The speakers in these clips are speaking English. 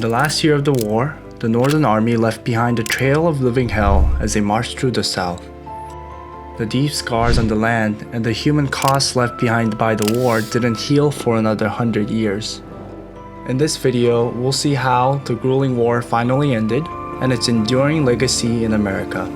the last year of the war, the Northern Army left behind a trail of living hell as they marched through the South. The deep scars on the land and the human costs left behind by the war didn't heal for another 100 years. In this video, we'll see how the grueling war finally ended and its enduring legacy in America.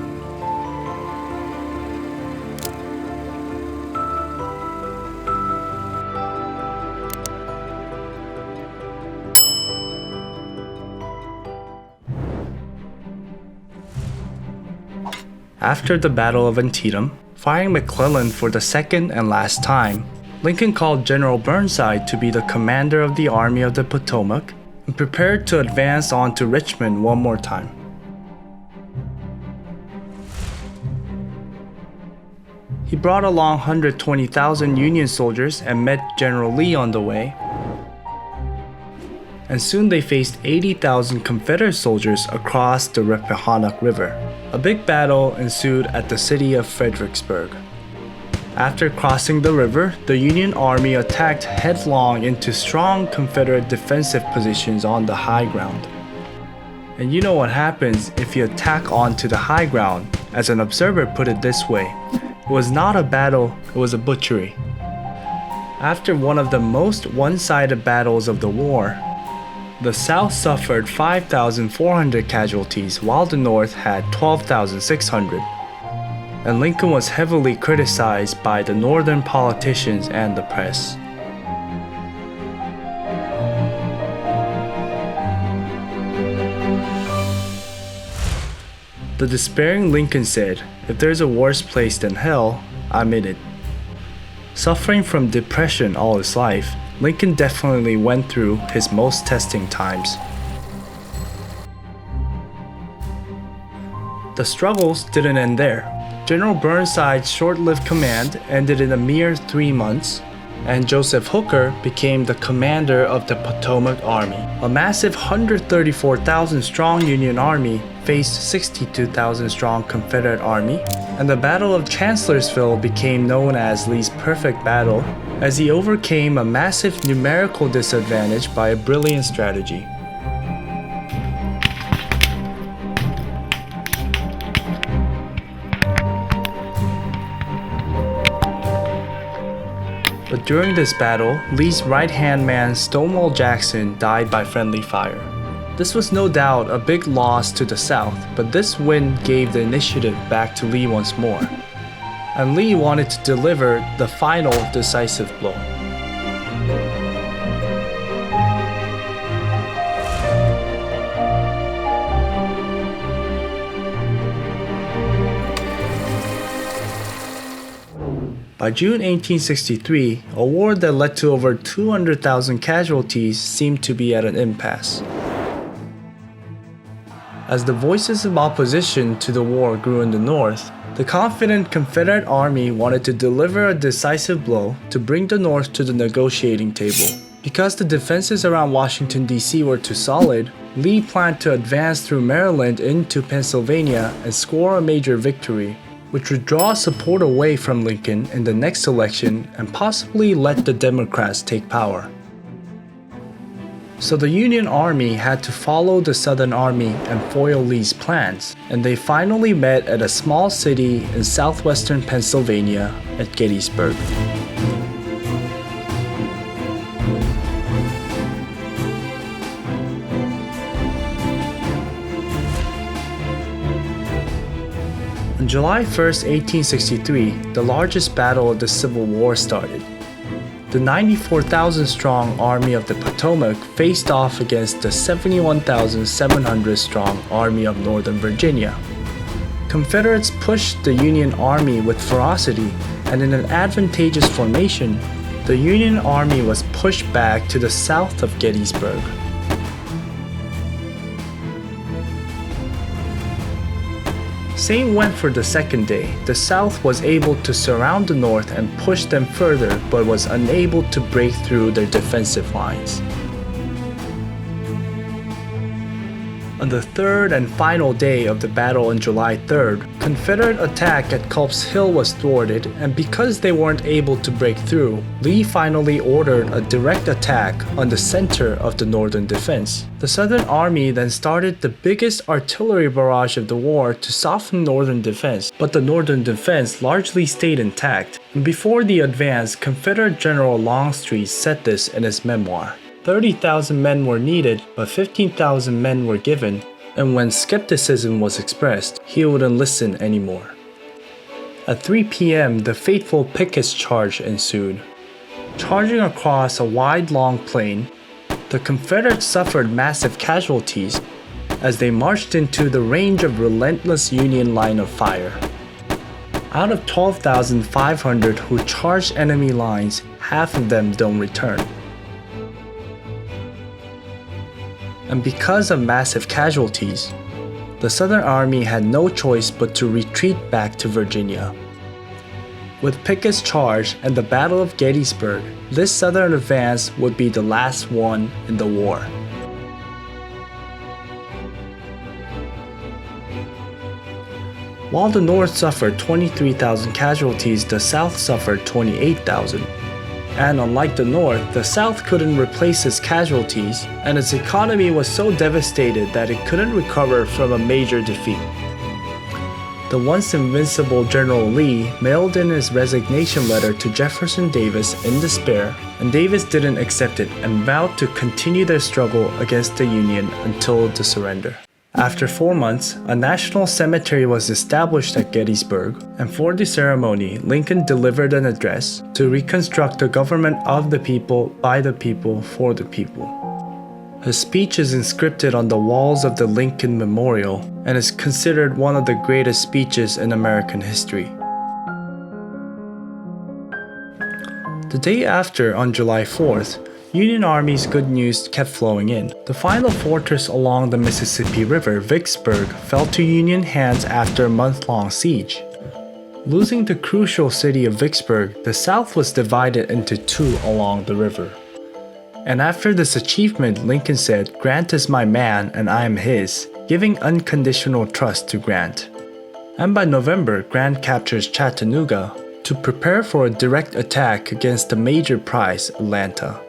After the Battle of Antietam, firing McClellan for the second and last time, Lincoln called General Burnside to be the commander of the Army of the Potomac and prepared to advance on to Richmond one more time. He brought along 120,000 Union soldiers and met General Lee on the way, and soon they faced 80,000 Confederate soldiers across the Rappahannock River. A big battle ensued at the city of Fredericksburg. After crossing the river, the Union Army attacked headlong into strong Confederate defensive positions on the high ground. And you know what happens if you attack onto the high ground. As an observer put it this way, it was not a battle, it was a butchery. After one of the most one-sided battles of the war, the South suffered 5,400 casualties while the North had 12,600, and Lincoln was heavily criticized by the Northern politicians and the press. The despairing Lincoln said, "If there's a worse place than hell, I'm in it." Suffering from depression all his life, Lincoln definitely went through his most testing times. The struggles didn't end there. General Burnside's short-lived command ended in a mere 3 months, and Joseph Hooker became the commander of the Potomac Army. A massive 134,000-strong Union Army faced 62,000-strong Confederate Army, and the Battle of Chancellorsville became known as Lee's perfect battle, as he overcame a massive numerical disadvantage by a brilliant strategy. But during this battle, Lee's right-hand man Stonewall Jackson died by friendly fire. This was no doubt a big loss to the South, but this win gave the initiative back to Lee once more, and Lee wanted to deliver the final decisive blow. By June 1863, a war that led to over 200,000 casualties seemed to be at an impasse. As the voices of opposition to the war grew in the North, the confident Confederate Army wanted to deliver a decisive blow to bring the North to the negotiating table. Because the defenses around Washington, D.C. were too solid, Lee planned to advance through Maryland into Pennsylvania and score a major victory, which would draw support away from Lincoln in the next election and possibly let the Democrats take power. So the Union Army had to follow the Southern Army and foil Lee's plans, and they finally met at a small city in southwestern Pennsylvania at Gettysburg. On July 1st, 1863, the largest battle of the Civil War started. The 94,000-strong Army of the Potomac faced off against the 71,700-strong Army of Northern Virginia. Confederates pushed the Union Army with ferocity, and in an advantageous formation, the Union Army was pushed back to the south of Gettysburg. Same went for the second day. The South was able to surround the North and push them further, but was unable to break through their defensive lines. On the third and final day of the battle on July 3rd, Confederate attack at Culp's Hill was thwarted, and because they weren't able to break through, Lee finally ordered a direct attack on the center of the Northern defense. The Southern Army then started the biggest artillery barrage of the war to soften Northern defense, but the Northern defense largely stayed intact. And before the advance, Confederate General Longstreet said this in his memoir. 30,000 men were needed, but 15,000 men were given, and when skepticism was expressed, he wouldn't listen anymore. At 3 p.m., the fateful Pickett's charge ensued. Charging across a wide long plain, the Confederates suffered massive casualties as they marched into the range of relentless Union line of fire. Out of 12,500 who charged enemy lines, half of them don't return. And because of massive casualties, the Southern Army had no choice but to retreat back to Virginia. With Pickett's charge and the Battle of Gettysburg, this Southern advance would be the last one in the war. While the North suffered 23,000 casualties, the South suffered 28,000. And unlike the North, the South couldn't replace its casualties, and its economy was so devastated that it couldn't recover from a major defeat. The once invincible General Lee mailed in his resignation letter to Jefferson Davis in despair, and Davis didn't accept it and vowed to continue their struggle against the Union until the surrender. After 4 months, a national cemetery was established at Gettysburg, and for the ceremony, Lincoln delivered an address to reconstruct the government of the people, by the people, for the people. His speech is inscripted on the walls of the Lincoln Memorial and is considered one of the greatest speeches in American history. The day after, on July 4th, Union Army's good news kept flowing in. The final fortress along the Mississippi River, Vicksburg, fell to Union hands after a month-long siege. Losing the crucial city of Vicksburg, the South was divided into two along the river. And after this achievement, Lincoln said, "Grant is my man and I am his," giving unconditional trust to Grant. And by November, Grant captures Chattanooga to prepare for a direct attack against the major prize, Atlanta.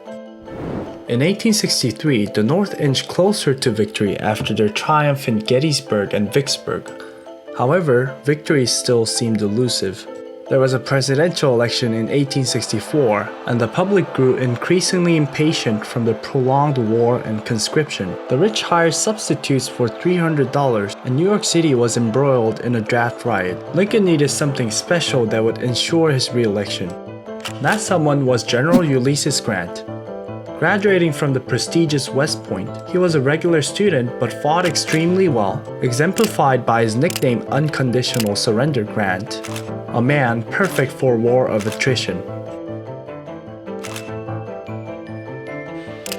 In 1863, the North inched closer to victory after their triumph in Gettysburg and Vicksburg. However, victory still seemed elusive. There was a presidential election in 1864, and the public grew increasingly impatient from the prolonged war and conscription. The rich hired substitutes for $300, and New York City was embroiled in a draft riot. Lincoln needed something special that would ensure his re-election. That someone was General Ulysses Grant. Graduating from the prestigious West Point, he was a regular student but fought extremely well, exemplified by his nickname Unconditional Surrender Grant, a man perfect for war of attrition.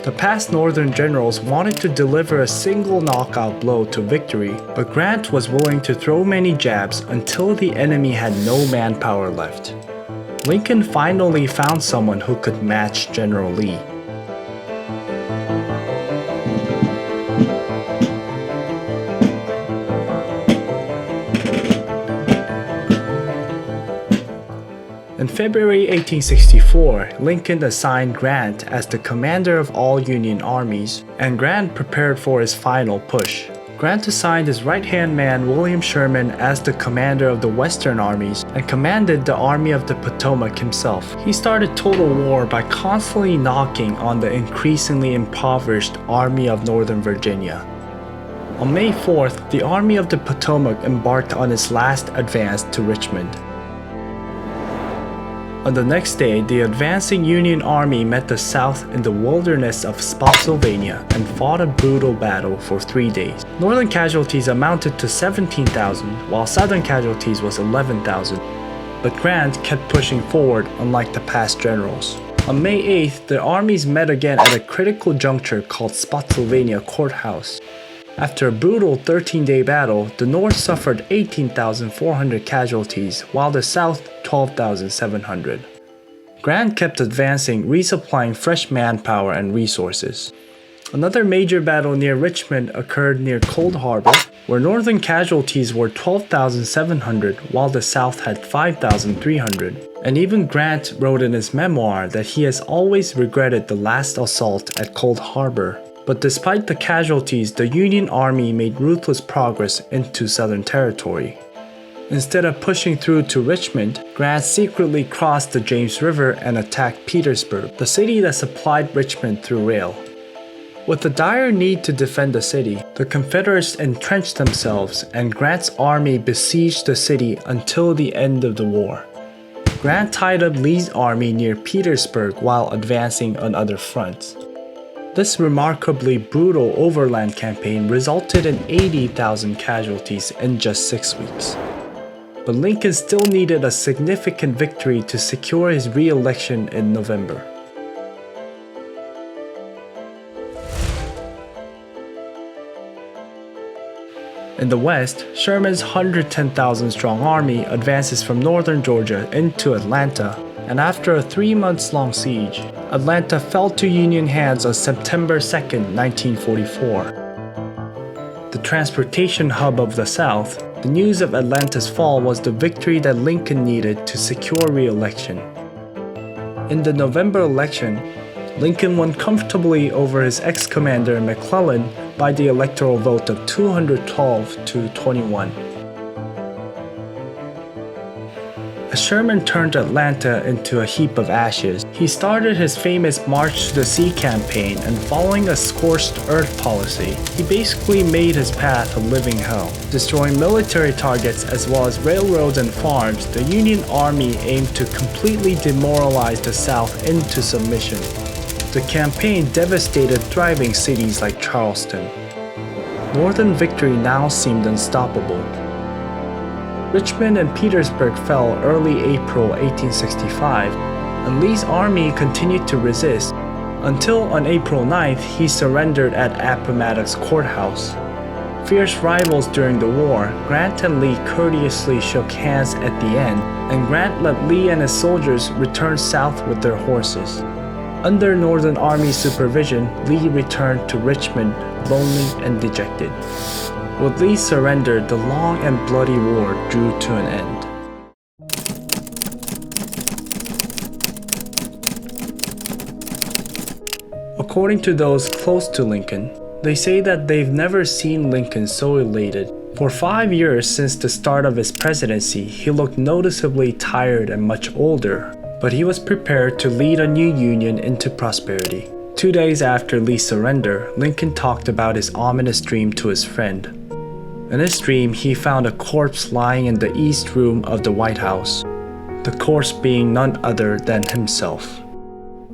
The past Northern generals wanted to deliver a single knockout blow to victory, but Grant was willing to throw many jabs until the enemy had no manpower left. Lincoln finally found someone who could match General Lee. In February 1864, Lincoln assigned Grant as the commander of all Union armies, and Grant prepared for his final push. Grant assigned his right-hand man William Sherman as the commander of the Western armies and commanded the Army of the Potomac himself. He started total war by constantly knocking on the increasingly impoverished Army of Northern Virginia. On May 4th, the Army of the Potomac embarked on its last advance to Richmond. On the next day, the advancing Union Army met the South in the wilderness of Spotsylvania and fought a brutal battle for 3 days. Northern casualties amounted to 17,000, while Southern casualties was 11,000. But Grant kept pushing forward unlike the past generals. On May 8th, the armies met again at a critical juncture called Spotsylvania Courthouse. After a brutal 13-day battle, the North suffered 18,400 casualties, while the South 12,700. Grant kept advancing, resupplying fresh manpower and resources. Another major battle near Richmond occurred near Cold Harbor, where Northern casualties were 12,700 while the South had 5,300. And even Grant wrote in his memoir that he has always regretted the last assault at Cold Harbor. But despite the casualties, the Union Army made ruthless progress into Southern territory. Instead of pushing through to Richmond, Grant secretly crossed the James River and attacked Petersburg, the city that supplied Richmond through rail. With the dire need to defend the city, the Confederates entrenched themselves and Grant's army besieged the city until the end of the war. Grant tied up Lee's army near Petersburg while advancing on other fronts. This remarkably brutal overland campaign resulted in 80,000 casualties in just 6 weeks. But Lincoln still needed a significant victory to secure his re-election in November. In the West, Sherman's 110,000-strong army advances from northern Georgia into Atlanta, and after a 3-month-long siege, Atlanta fell to Union hands on September 2, 1944. The transportation hub of the South, the news of Atlanta's fall was the victory that Lincoln needed to secure re-election. In the November election, Lincoln won comfortably over his ex-commander McClellan by the electoral vote of 212 to 21. As Sherman turned Atlanta into a heap of ashes, he started his famous March to the Sea campaign, and following a scorched earth policy, he basically made his path a living hell. Destroying military targets as well as railroads and farms, the Union Army aimed to completely demoralize the South into submission. The campaign devastated thriving cities like Charleston. Northern victory now seemed unstoppable. Richmond and Petersburg fell early April 1865, and Lee's army continued to resist until on April 9th he surrendered at Appomattox Courthouse. Fierce rivals during the war, Grant and Lee courteously shook hands at the end, and Grant let Lee and his soldiers return south with their horses. Under Northern Army supervision, Lee returned to Richmond lonely and dejected. With Lee's surrender, the long and bloody war drew to an end. According to those close to Lincoln, they say that they've never seen Lincoln so elated. For 5 years since the start of his presidency, he looked noticeably tired and much older, but he was prepared to lead a new Union into prosperity. 2 days after Lee's surrender, Lincoln talked about his ominous dream to his friend. In his dream, he found a corpse lying in the east room of the White House, the corpse being none other than himself.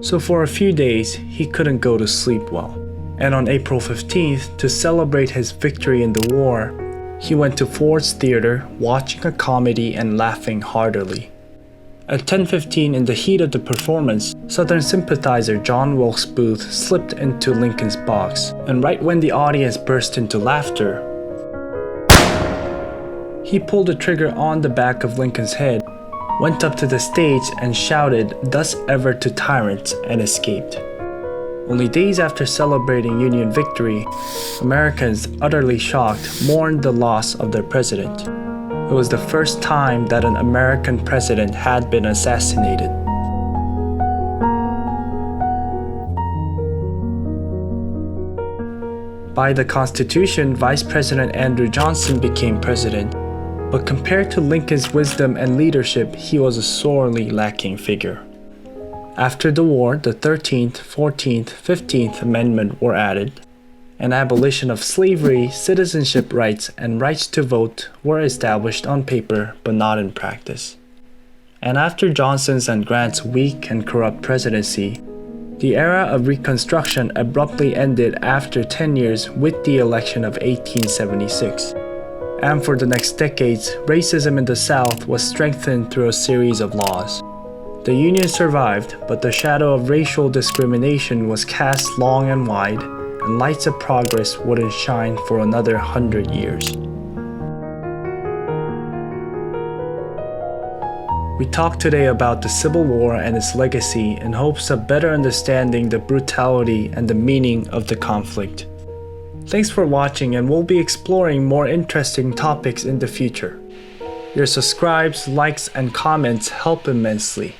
So for a few days, he couldn't go to sleep well. And on April 15th, to celebrate his victory in the war, he went to Ford's Theater, watching a comedy and laughing heartily. At 10:15 in the heat of the performance, Southern sympathizer John Wilkes Booth slipped into Lincoln's box, and right when the audience burst into laughter, he pulled the trigger on the back of Lincoln's head, went up to the stage and shouted, "Thus ever to tyrants," and escaped. Only days after celebrating Union victory, Americans, utterly shocked, mourned the loss of their president. It was the first time that an American president had been assassinated. By the Constitution, Vice President Andrew Johnson became president, but compared to Lincoln's wisdom and leadership, he was a sorely lacking figure. After the war, the 13th, 14th, 15th Amendment were added, and abolition of slavery, citizenship rights, and rights to vote were established on paper but not in practice. And after Johnson's and Grant's weak and corrupt presidency, the era of Reconstruction abruptly ended after 10 years with the election of 1876. And for the next decades, racism in the South was strengthened through a series of laws. The Union survived, but the shadow of racial discrimination was cast long and wide, and lights of progress wouldn't shine for another 100 years. We talked today about the Civil War and its legacy in hopes of better understanding the brutality and the meaning of the conflict. Thanks for watching, and we'll be exploring more interesting topics in the future. Your subscribes, likes, and comments help immensely.